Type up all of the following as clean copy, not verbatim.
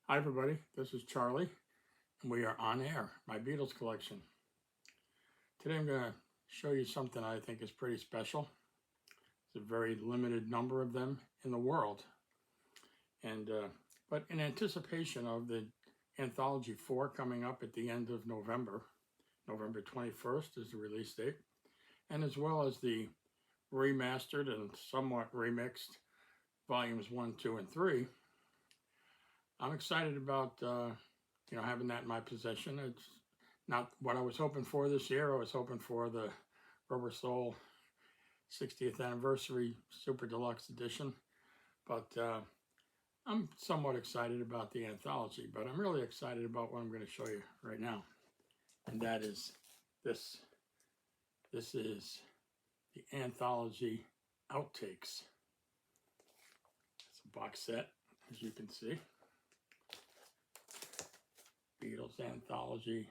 Hi everybody, this is Charlie, and we are on air, my Beatles collection. Today I'm going to show you something I think is pretty special. It's a very limited number of them in the world. But in anticipation of the Anthology 4 coming up at the end of November, November 21st is the release date, and as well as the remastered and somewhat remixed volumes 1, 2, and 3, I'm excited about having that in my possession. It's not what I was hoping for this year. I was hoping for the Rubber Soul 60th Anniversary Super Deluxe Edition, but I'm somewhat excited about the Anthology, but I'm really excited about what I'm going to show you right now, and that is this. This is the Anthology Outtakes. It's a box set, as you can see. Beatles Anthology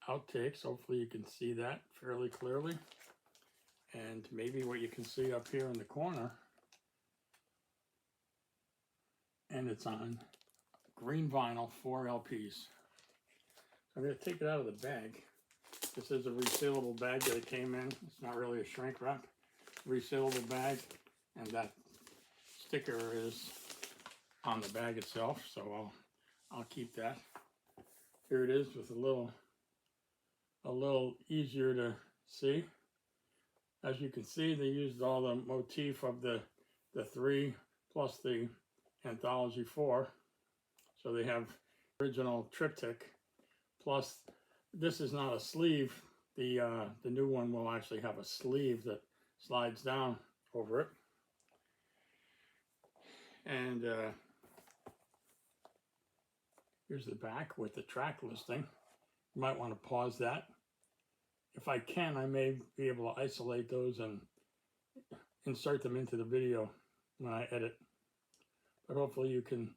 Outtakes. Hopefully you can see that fairly clearly. And maybe what you can see up here in the corner, and it's on green vinyl, 4 LPs. So I'm going to take it out of the bag. This is a resealable bag that it came in. It's not really a shrink wrap. Resealable bag, and that sticker is on the bag itself, so I'll keep that. Here it is with a little easier to see. As you can see, they used all the motif of the 3 plus the Anthology 4. So they have original triptych, plus this is not a sleeve. The new one will actually have a sleeve that slides down over it. And here's the back with the track listing. You might want to pause that. If I can, I may be able to isolate those and insert them into the video when I edit. But hopefully you can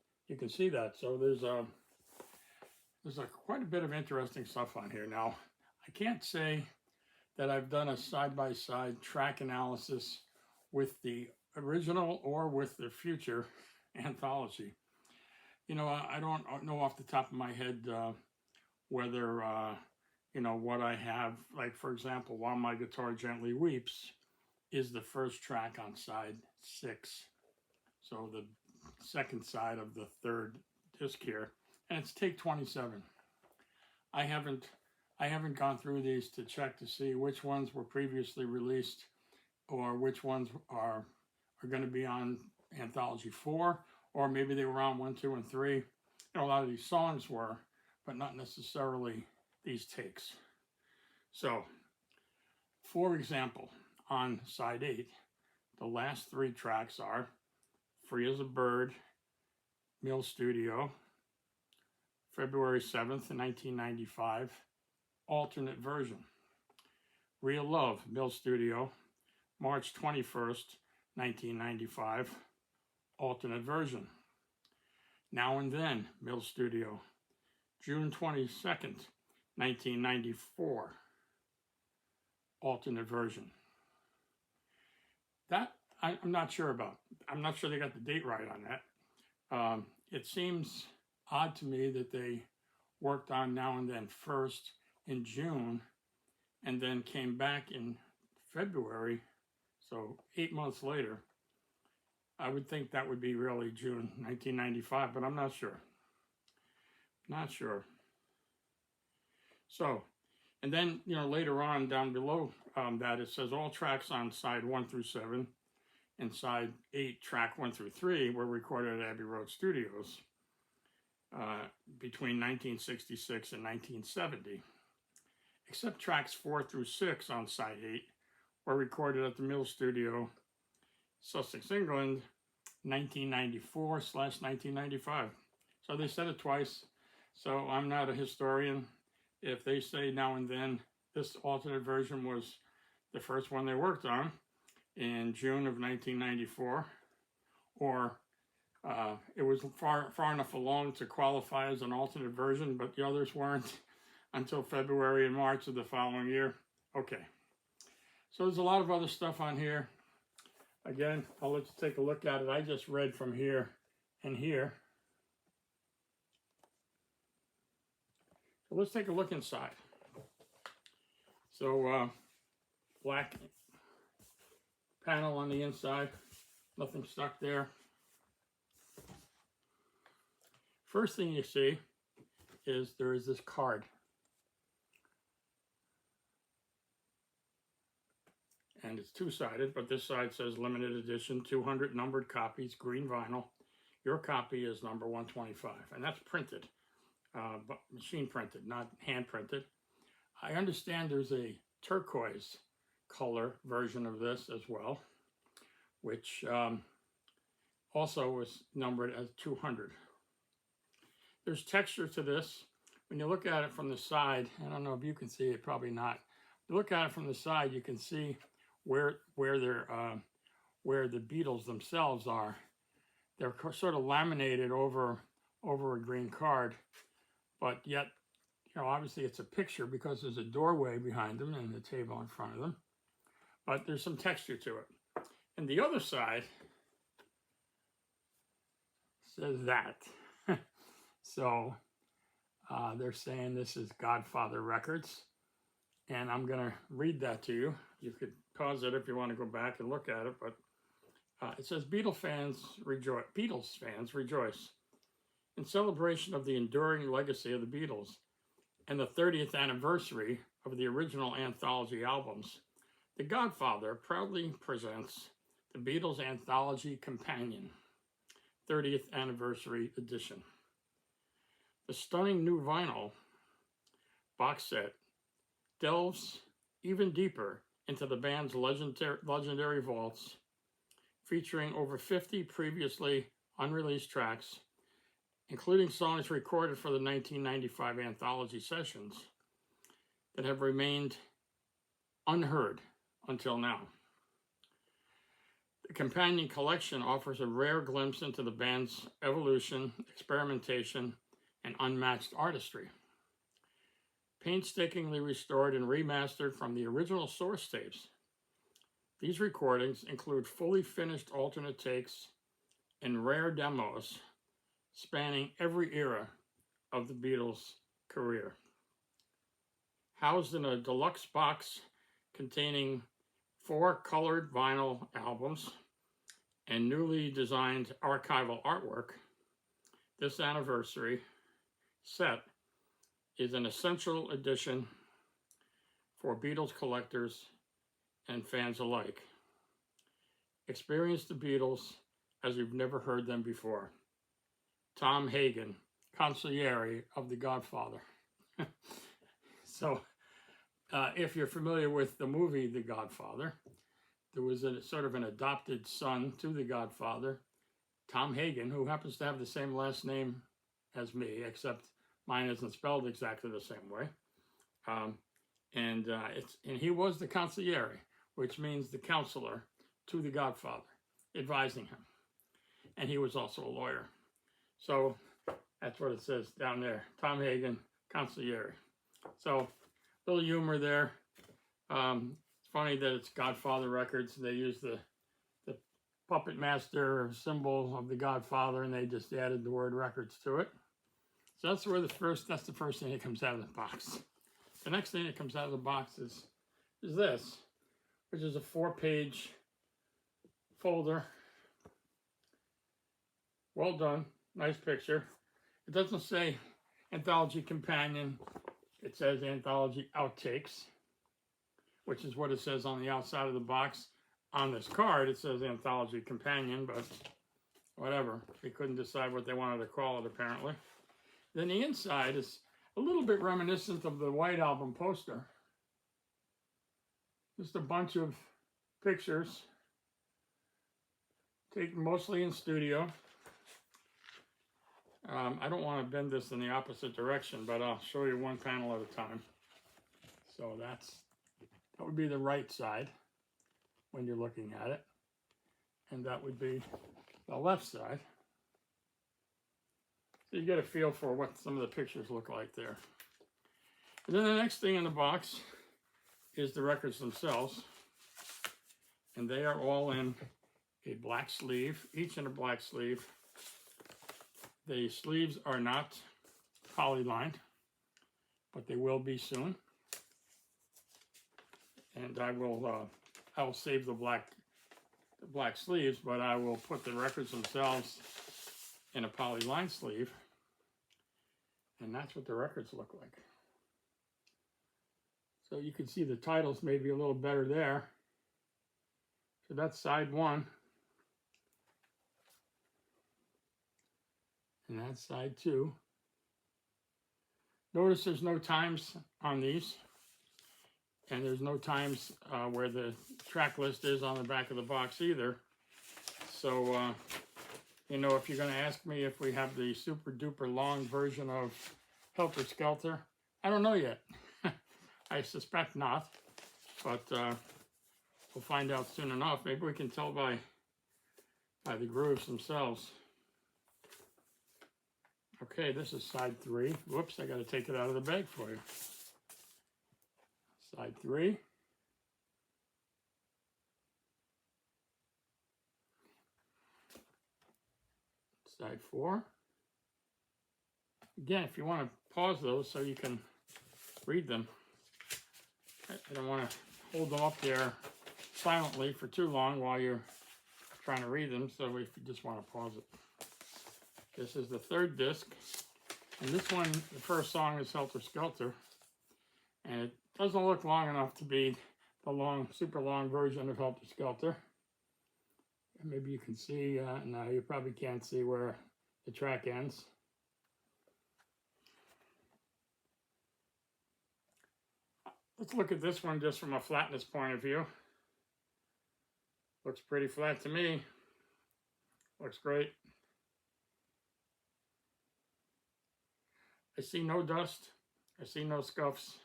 see that. So there's quite a bit of interesting stuff on here. Now, I can't say that I've done a side-by-side track analysis with the original or with the future Anthology. I don't know off the top of my head whether, what I have. Like, for example, While My Guitar Gently Weeps is the first track on side 6. So the second side of the third disc here. And it's take 27. I haven't gone through these to check to see which ones were previously released or which ones are going to be on Anthology 4, or maybe they were on 1, 2, and 3. A lot of these songs were, but not necessarily these takes. So, for example, on side 8, the last 3 tracks are Free as a Bird, Mill Studio, February 7th, 1995, alternate version. Real Love, Mill Studio, March 21st, 1995, alternate version. Now and Then, Mill Studio, June 22nd, 1994, alternate version. That I'm not sure about. I'm not sure they got the date right on that. It seems odd to me that they worked on Now and Then first in June and then came back in February, so 8 months later. I would think that would be really June 1995, but I'm not sure. Not sure. So, and then, later on down below that, it says all tracks on side 1 through 7 and side 8, track 1 through 3 were recorded at Abbey Road Studios between 1966 and 1970. Except tracks 4 through 6 on side 8 were recorded at the Mill Studio, Sussex, England, 1994/1995. So they said it twice. So I'm not a historian. If they say Now and Then, this alternate version was the first one they worked on in June of 1994, or it was far enough along to qualify as an alternate version, but the others weren't until February and March of the following year. Okay. So there's a lot of other stuff on here. Again, I'll let you take a look at it. I just read from here and here. So let's take a look inside. So black panel on the inside, nothing stuck there. First thing you see is there is this card. And it's two-sided, but this side says limited edition, 200 numbered copies, green vinyl. Your copy is number 125, and that's printed, but machine printed, not hand printed. I understand there's a turquoise color version of this as well, which also was numbered as 200. There's texture to this. When you look at it from the side, I don't know if you can see it, probably not. You look at it from the side, you can see where the Beatles themselves are. They're sort of laminated over a green card, but yet, you know, obviously it's a picture because there's a doorway behind them and a table in front of them. But there's some texture to it. And the other side says that. So they're saying this is Godfather Records. And I'm going to read that to you. You could pause it if you want to go back and look at it. But it says, Beatles fans rejoice. In celebration of the enduring legacy of the Beatles and the 30th anniversary of the original Anthology albums, The Godfather proudly presents the Beatles Anthology Companion, 30th Anniversary Edition. The stunning new vinyl box set delves even deeper into the band's legendary vaults, featuring over 50 previously unreleased tracks, including songs recorded for the 1995 Anthology sessions that have remained unheard until now. The companion collection offers a rare glimpse into the band's evolution, experimentation, and unmatched artistry. Painstakingly restored and remastered from the original source tapes, these recordings include fully finished alternate takes and rare demos spanning every era of the Beatles' career. Housed in a deluxe box containing 4 colored vinyl albums and newly designed archival artwork, this anniversary set is an essential addition for Beatles collectors and fans alike. Experience the Beatles as you've never heard them before. Tom Hagen, consigliere of The Godfather. So, if you're familiar with the movie The Godfather, there was a sort of an adopted son to The Godfather, Tom Hagen, who happens to have the same last name as me, except mine isn't spelled exactly the same way. And he was the consigliere, which means the counselor to The Godfather, advising him. And he was also a lawyer. So that's what it says down there. Tom Hagen, consigliere. So a little humor there. It's funny that it's Godfather Records. They use the puppet master symbol of the Godfather, and they just added the word records to it. So that's the first thing that comes out of the box. The next thing that comes out of the box is this, which is a 4-page folder. Well done, nice picture. It doesn't say Anthology Companion, it says Anthology Outtakes, which is what it says on the outside of the box. On this card, it says Anthology Companion, but whatever. They couldn't decide what they wanted to call it, apparently. Then the inside is a little bit reminiscent of the White Album poster. Just a bunch of pictures taken mostly in studio. I don't want to bend this in the opposite direction, but I'll show you one panel at a time. So that would be the right side when you're looking at it. And that would be the left side. So you get a feel for what some of the pictures look like there. And then the next thing in the box is the records themselves. And they are all in a black sleeve, each in a black sleeve. The sleeves are not poly-lined. but they will be soon. And I will save the black sleeves, but I will put the records themselves in a polyline sleeve, and that's what the records look like. So you can see the titles maybe a little better there. So that's side one, and that's side two. Notice there's no times on these, and there's no times where the track list is on the back of the box either. So, you know, if you're going to ask me if we have the super duper long version of Helter Skelter, I don't know yet. I suspect not, but we'll find out soon enough. Maybe we can tell by the grooves themselves. Okay, this is side three. Whoops, I got to take it out of the bag for you. Side three. Side four. Again, if you want to pause those so you can read them. I don't want to hold them up there silently for too long while you're trying to read them, so if you just want to pause it. This is the third disc, and this one, the first song is Helter Skelter, and it doesn't look long enough to be the super long version of Helter Skelter. Maybe you can see, no, you probably can't see where the track ends. Let's look at this one just from a flatness point of view. Looks pretty flat to me. Looks great. I see no dust. I see no scuffs.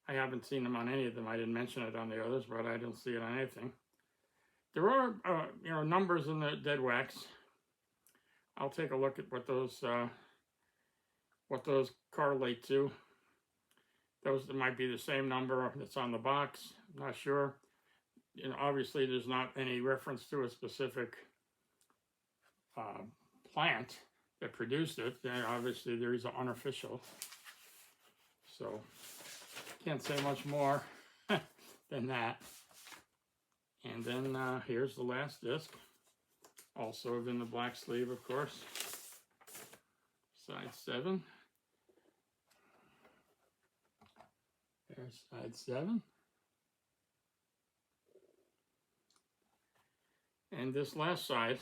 I haven't seen them on any of them. I didn't mention it on the others, but I don't see it on anything. There are, you know, numbers in the dead wax. I'll take a look at what those correlate to. Those might be the same number that's on the box. I'm not sure. You know, obviously there's not any reference to a specific plant that produced it. And obviously there is an Unofficial. So can't say much more than that. And then here's the last disc, also in the black sleeve, of course. Side 7. There's side 7. And this last side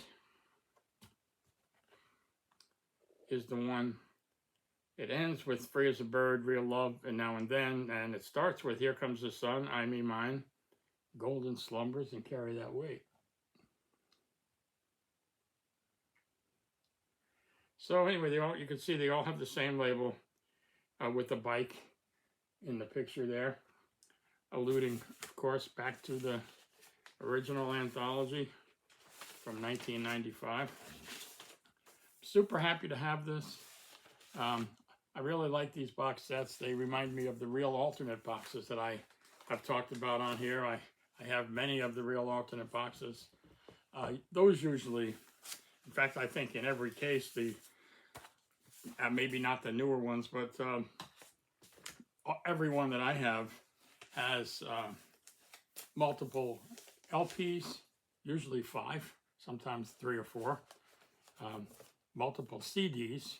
is the one, it ends with Free as a Bird, Real Love, and Now and Then, and it starts with Here Comes the Sun, I Me Mine, Golden Slumbers, and Carry That Weight. So anyway, you can see they all have the same label with the bike in the picture there, alluding, of course, back to the original Anthology from 1995. Super happy to have this. I really like these box sets. They remind me of the real alternate boxes that I have talked about on here. I have many of the real alternate boxes. Those usually, in fact, I think in every case, maybe not the newer ones, but every one that I have has multiple LPs, usually 5, sometimes 3 or 4, multiple CDs,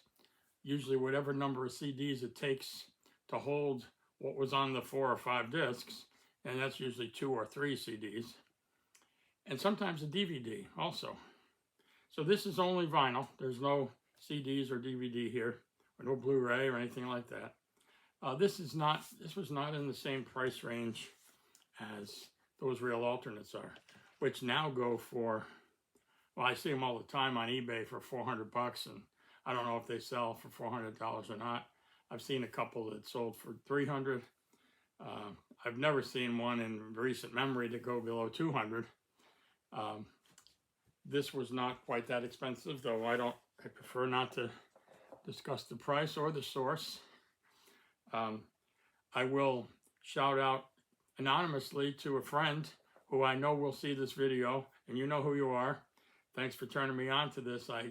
usually whatever number of CDs it takes to hold what was on the 4 or 5 discs, and that's usually 2 or 3 CDs, and sometimes a DVD also. So this is only vinyl. There's no CDs or DVD here, or no Blu-ray or anything like that. This was not in the same price range as those real alternates are, which now go for, well, I see them all the time on eBay for $400, and I don't know if they sell for $400 or not. I've seen a couple that sold for $300. I've never seen one in recent memory to go below $200. This was not quite that expensive, though I prefer not to discuss the price or the source. I will shout out anonymously to a friend who I know will see this video, and you know who you are. Thanks for turning me on to this. I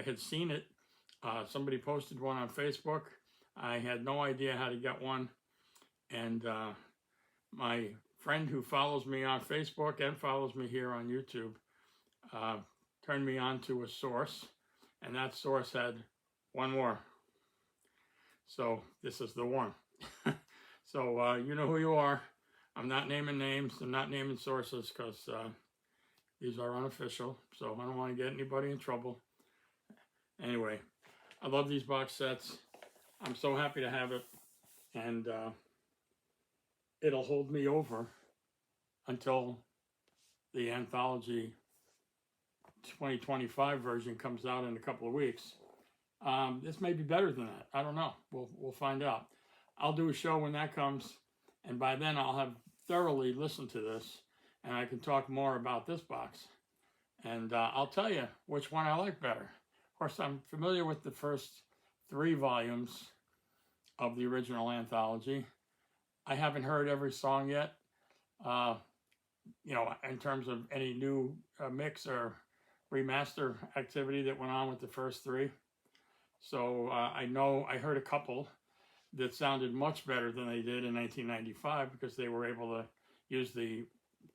had seen it. Somebody posted one on Facebook. I had no idea how to get one, and my friend who follows me on Facebook and follows me here on YouTube turned me on to a source, and that source had one more. So this is the one. So you know who you are. I'm not naming names. I'm not naming sources because these are unofficial. So I don't want to get anybody in trouble. Anyway, I love these box sets. I'm so happy to have it. And it'll hold me over until the Anthology 2025 version comes out in a couple of weeks. This may be better than that. I don't know. We'll find out. I'll do a show when that comes, and by then I'll have thoroughly listened to this, and I can talk more about this box. And I'll tell you which one I like better. Of course, I'm familiar with the first 3 volumes of the original Anthology. I haven't heard every song yet, you know, in terms of any new mix or remaster activity that went on with the first 3. So I know I heard a couple that sounded much better than they did in 1995 because they were able to use the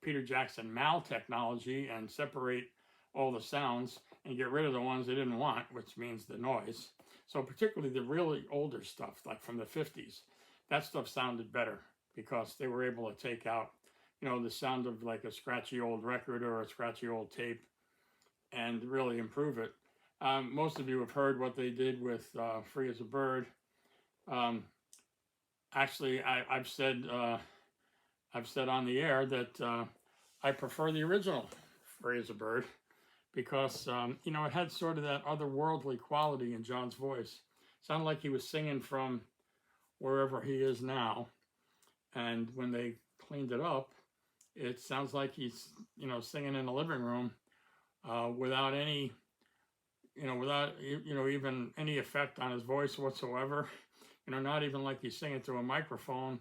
Peter Jackson Mal technology and separate all the sounds and get rid of the ones they didn't want, which means the noise. So particularly the really older stuff, like from the 50s, that stuff sounded better because they were able to take out, you know, the sound of like a scratchy old record or a scratchy old tape and really improve it. Most of you have heard what they did with Free as a Bird. Actually, I've said on the air that I prefer the original Free as a Bird because, you know, it had sort of that otherworldly quality in John's voice. It sounded like he was singing from wherever he is now. And when they cleaned it up, it sounds like he's, you know, singing in the living room without any, without, even any effect on his voice whatsoever. You know, not even like he's singing through a microphone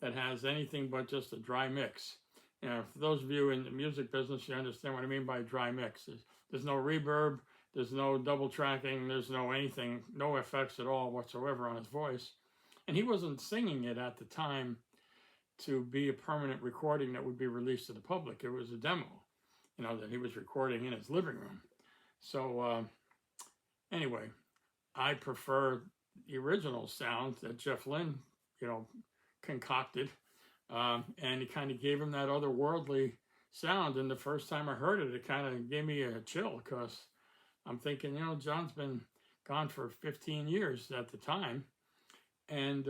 that has anything but just a dry mix. You know, for those of you in the music business, you understand what I mean by dry mix. There's no reverb, there's no double tracking, there's no anything, no effects at all whatsoever on his voice. And he wasn't singing it at the time to be a permanent recording that would be released to the public. It was a demo, you know, that he was recording in his living room. So anyway, I prefer the original sound that Jeff Lynne, you know, concocted. And it kind of gave him that otherworldly sound. And the first time I heard it, it kind of gave me a chill because I'm thinking, you know, John's been gone for 15 years at the time. And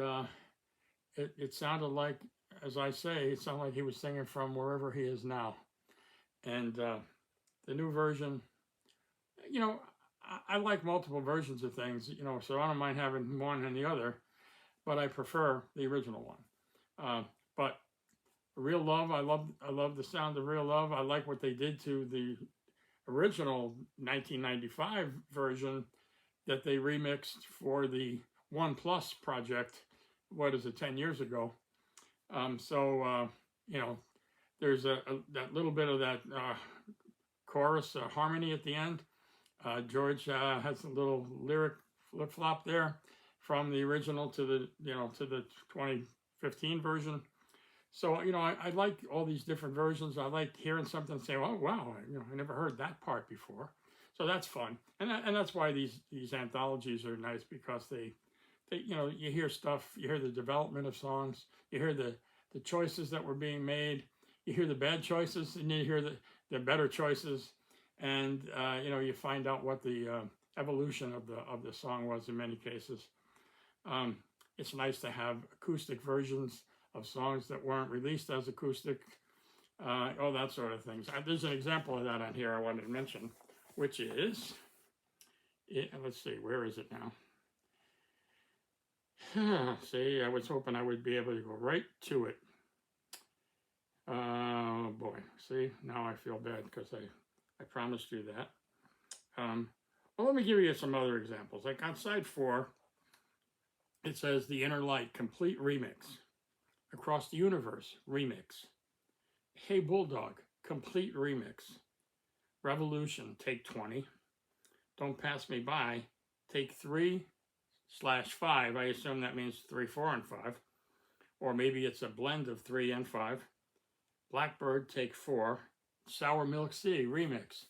it sounded like, as I say, it sounded like he was singing from wherever he is now. And the new version, you know, I like multiple versions of things, you know, so I don't mind having one and the other, but I prefer the original one. But Real Love, I love the sound of Real Love. I like what they did to the original 1995 version that they remixed for the One Plus project, 10 years ago. You know, there's that little bit of that chorus harmony at the end. George has a little lyric flip-flop there from the original to the 2015 version. So, you know, I like all these different versions. I like hearing something and saying, oh, wow, I never heard that part before. So that's fun. And that's why these anthologies are nice because they, you know, you hear stuff, you hear the development of songs, you hear the choices that were being made, you hear the bad choices, and you hear the better choices. And, you know, you find out what the evolution of the song was in many cases. It's nice to have acoustic versions of songs that weren't released as acoustic, all that sort of things. There's an example of that on here I wanted to mention, which is, let's see, where is it now? See, I was hoping I would be able to go right to it. Oh boy, see, now I feel bad because I promised you that. Well, let me give you some other examples. Like on side 4, it says The Inner Light, Complete Remix. Across the Universe, Remix. Hey Bulldog, Complete Remix. Revolution, Take 20. Don't Pass Me By, Take 3, 5/5. I assume that means 3, 4, and 5. Or maybe it's a blend of 3 and 5. Blackbird Take 4. Sour Milk Sea remix.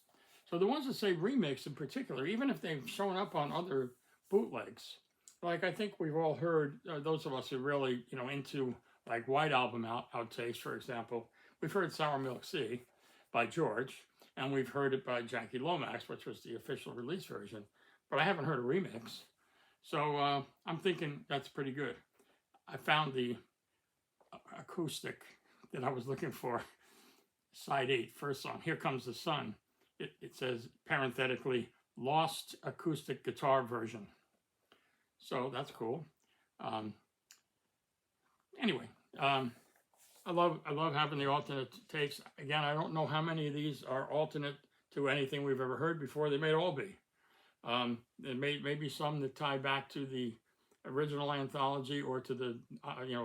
So the ones that say remix in particular, even if they've shown up on other bootlegs, like I think we've all heard, those of us who really, into like White Album outtakes, for example, we've heard Sour Milk Sea by George, and we've heard it by Jackie Lomax, which was the official release version, but I haven't heard a remix. So I'm thinking that's pretty good. I found the acoustic that I was looking for, side 8, first song, Here Comes the Sun. It says, parenthetically, lost acoustic guitar version. So that's cool. Anyway, I love having the alternate takes. Again, I don't know how many of these are alternate to anything we've ever heard before. They may all be. There may be some that tie back to the original anthology or to the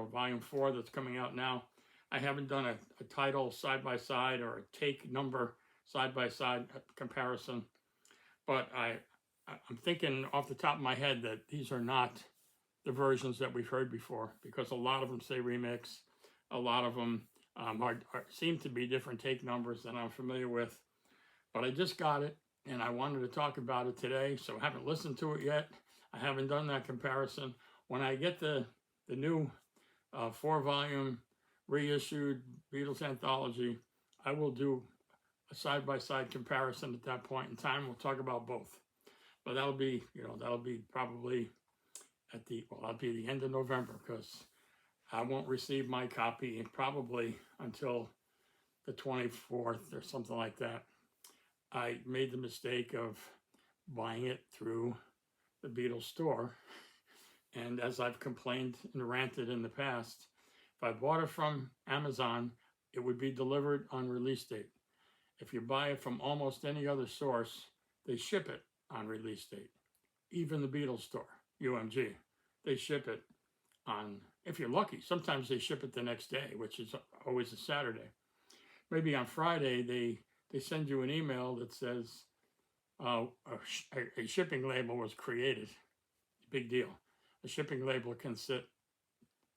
volume 4 that's coming out now. I haven't done a title side-by-side or a take number side-by-side comparison, but I'm thinking off the top of my head that these are not the versions that we've heard before, because a lot of them say remix. A lot of them seem to be different take numbers than I'm familiar with. But I just got it, and I wanted to talk about it today, so I haven't listened to it yet. I haven't done that comparison. When I get the new 4-volume reissued Beatles Anthology, I will do a side-by-side comparison at that point in time. We'll talk about both. But that'll be probably that'll be the end of November, because I won't receive my copy probably until the 24th or something like that. I made the mistake of buying it through the Beatles store. And as I've complained and ranted in the past, if I bought it from Amazon, it would be delivered on release date. If you buy it from almost any other source, they ship it on release date. Even the Beatles store, UMG, they ship it on, if you're lucky, sometimes they ship it the next day, which is always a Saturday. Maybe on Friday, they send you an email that says a shipping label was created. Big deal. A shipping label can sit,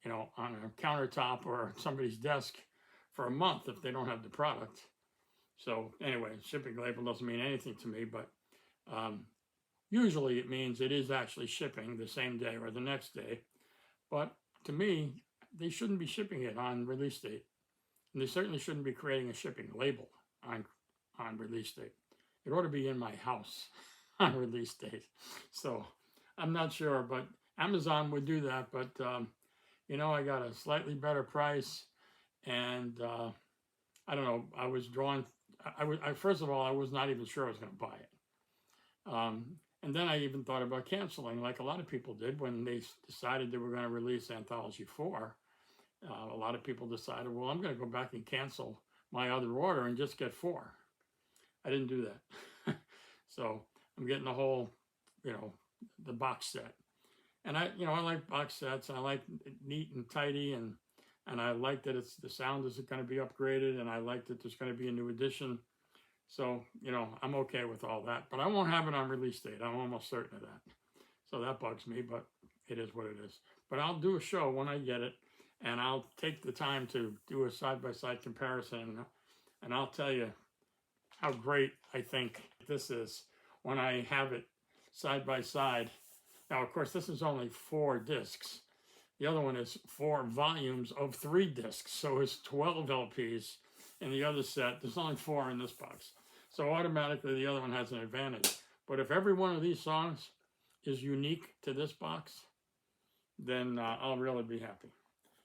on a countertop or somebody's desk for a month if they don't have the product. So anyway, shipping label doesn't mean anything to me, but usually it means it is actually shipping the same day or the next day. But to me, they shouldn't be shipping it on release date. And they certainly shouldn't be creating a shipping label on release date. It ought to be in my house on release date. So I'm not sure, but Amazon would do that. But, I got a slightly better price. And I don't know, I was drawn. First of all, I was not even sure I was going to buy it. And then I even thought about canceling, like a lot of people did when they decided they were going to release Anthology 4. A lot of people decided, well, I'm going to go back and cancel my other order and just get 4. I didn't do that. So I'm getting the whole, the box set. And I like box sets, and I like neat and tidy, and I like that the sound is going to be upgraded, and I like that there's going to be a new edition. So, I'm okay with all that, but I won't have it on release date. I'm almost certain of that. So that bugs me, but it is what it is. But I'll do a show when I get it, and I'll take the time to do a side-by-side comparison, and I'll tell you how great I think this is when I have it side-by-side. Now, of course, this is only 4 discs. The other one is 4 volumes of 3 discs, so it's 12 LPs. In the other set, there's only 4 in this box. So automatically the other one has an advantage. But if every one of these songs is unique to this box, then I'll really be happy.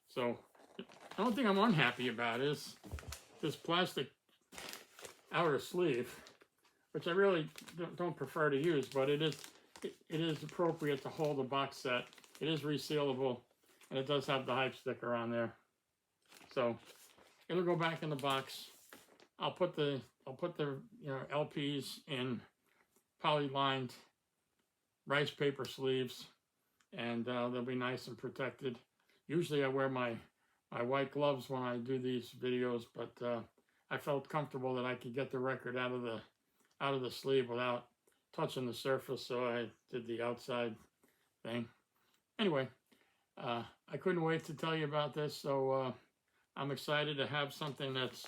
So the only thing I'm unhappy about is this plastic outer sleeve, which I really don't prefer to use, but it is appropriate to hold a box set. It is resealable, and it does have the hype sticker on there. So it'll go back in the box. I'll put the LPs in poly-lined rice paper sleeves, and they'll be nice and protected. Usually I wear my white gloves when I do these videos, but I felt comfortable that I could get the record out of the sleeve without touching the surface, so I did the outside thing. anyway, I couldn't wait to tell you about this, so I'm excited to have something that's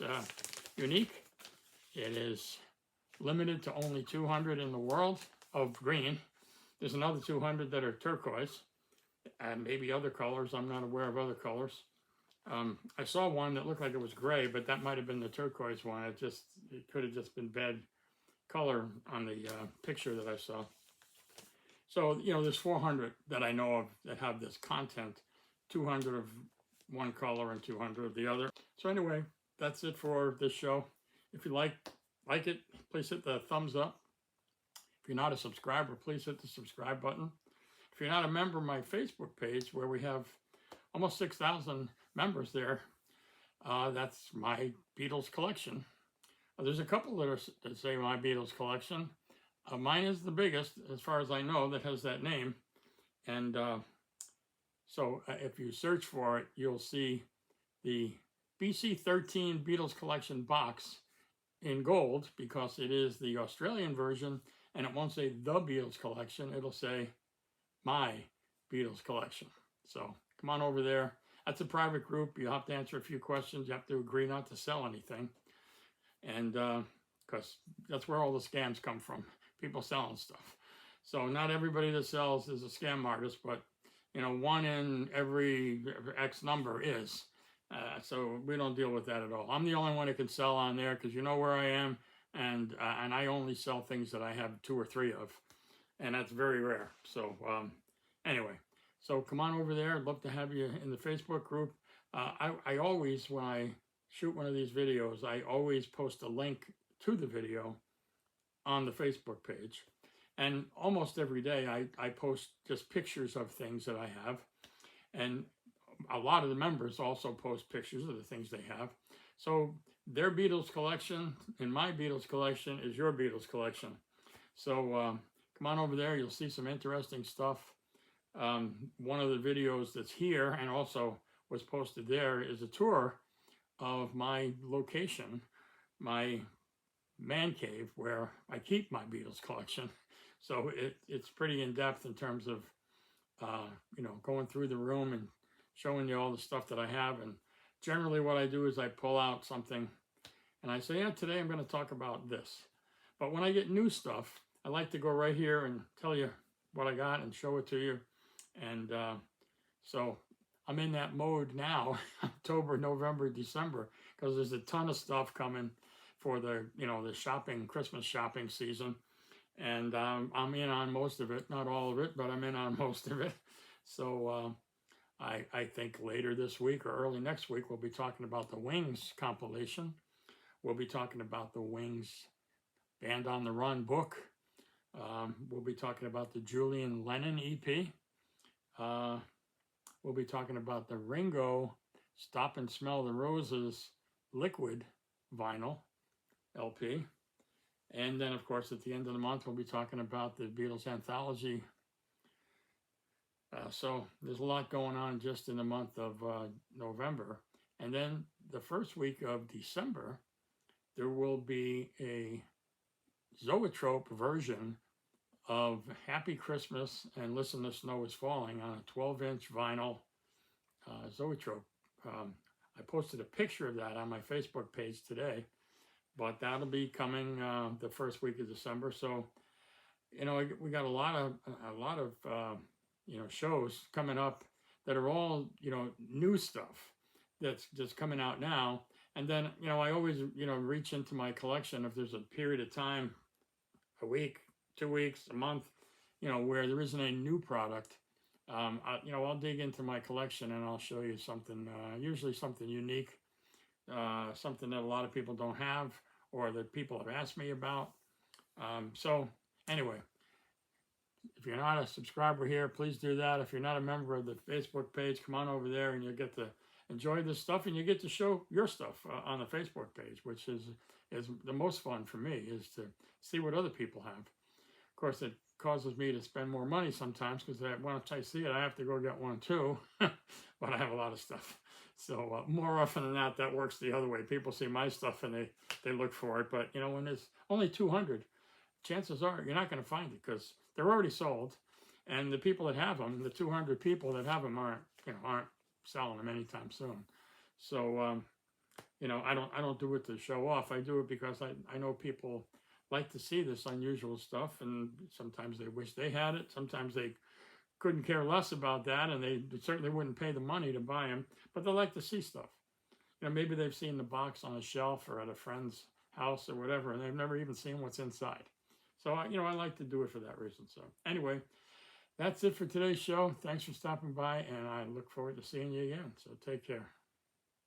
unique. It is limited to only 200 in the world of green. There's another 200 that are turquoise, and maybe other colors. I'm not aware of other colors. I saw one that looked like it was gray, but that might have been the turquoise one. It could have just been bad color on the picture that I saw. So, you know, there's 400 that I know of that have this content, 200 of one color and 200 of the other. So anyway, that's it for this show. If you like it, please hit the thumbs up. If you're not a subscriber, please hit the subscribe button. If you're not a member of my Facebook page, where we have almost 6,000 members there, that's my Beatles collection. There's a couple that say my Beatles collection. Mine is the biggest, as far as I know, that has that name. And so if you search for it, you'll see the BC 13 Beatles collection box in gold, because it is the Australian version, and it won't say the Beatles collection. It'll say my Beatles collection. So come on over there. That's a private group. You have to answer a few questions. You have to agree not to sell anything. And because that's where all the scams come from, people selling stuff. So not everybody that sells is a scam artist, but you know, one in every X number is. So we don't deal with that at all. I'm the only one that can sell on there, because you know where I am, and I only sell things that I have 2 or 3 of, and that's very rare. So anyway, so come on over there. I'd love to have you in the Facebook group. I always, when I shoot one of these videos, I always post a link to the video on the Facebook page. And almost every day I post just pictures of things that I have. And a lot of the members also post pictures of the things they have. So their Beatles collection and my Beatles collection is your Beatles collection. So come on over there. You'll see some interesting stuff. One of the videos that's here and also was posted there is a tour of my location, my man cave, where I keep my Beatles collection. So it's pretty in-depth in terms of, you know, going through the room and showing you all the stuff that I have. And generally what I do is I pull out something and I say, yeah, today I'm going to talk about this. But when I get new stuff, I like to go right here and tell you what I got and show it to you. And so I'm in that mode now, October, November, December, because there's a ton of stuff coming for the, you know, the shopping, Christmas shopping season. And I'm in on most of it, not all of it, but I'm in on most of it. So I think later this week or early next week, we'll be talking about the Wings compilation. We'll be talking about the Wings Band on the Run book. We'll be talking about the Julian Lennon EP. We'll be talking about the Ringo Stop and Smell the Roses liquid vinyl LP. And then, of course, at the end of the month, we'll be talking about the Beatles Anthology. So there's a lot going on just in the month of November. And then the first week of December, there will be a Zoetrope version of Happy Christmas and Listen, the Snow is Falling on a 12-inch vinyl Zoetrope. I posted a picture of that on my Facebook page today, but that'll be coming the first week of December. So, you know, we got a lot of you know, shows coming up that are all, you know, new stuff that's just coming out now. And then, you know, I always, you know, reach into my collection if there's a period of time, a week, 2 weeks, a month, you know, where there isn't a new product. You know, I'll dig into my collection and I'll show you something, usually something unique, something that a lot of people don't have or that people have asked me about. So anyway, if you're not a subscriber here, please do that. If you're not a member of the Facebook page, come on over there and you'll get to enjoy this stuff, and you get to show your stuff on the Facebook page, which is the most fun for me, is to see what other people have. Of course, it causes me to spend more money sometimes, because once I see it, I have to go get one too. But I have a lot of stuff. So more often than not, that works the other way. People see my stuff and they look for it. But, you know, when there's only 200, chances are you're not going to find it, because they're already sold. And the people that have them, the 200 people that have them aren't selling them anytime soon. So, I don't do it to show off. I do it because I know people like to see this unusual stuff, and sometimes they wish they had it. Sometimes they couldn't care less about that, and they certainly wouldn't pay the money to buy them, but they like to see stuff. Maybe they've seen the box on a shelf or at a friend's house or whatever, and they've never even seen what's inside. So, I like to do it for that reason. So anyway, that's it for today's show. Thanks for stopping by, and I look forward to seeing you again. So take care.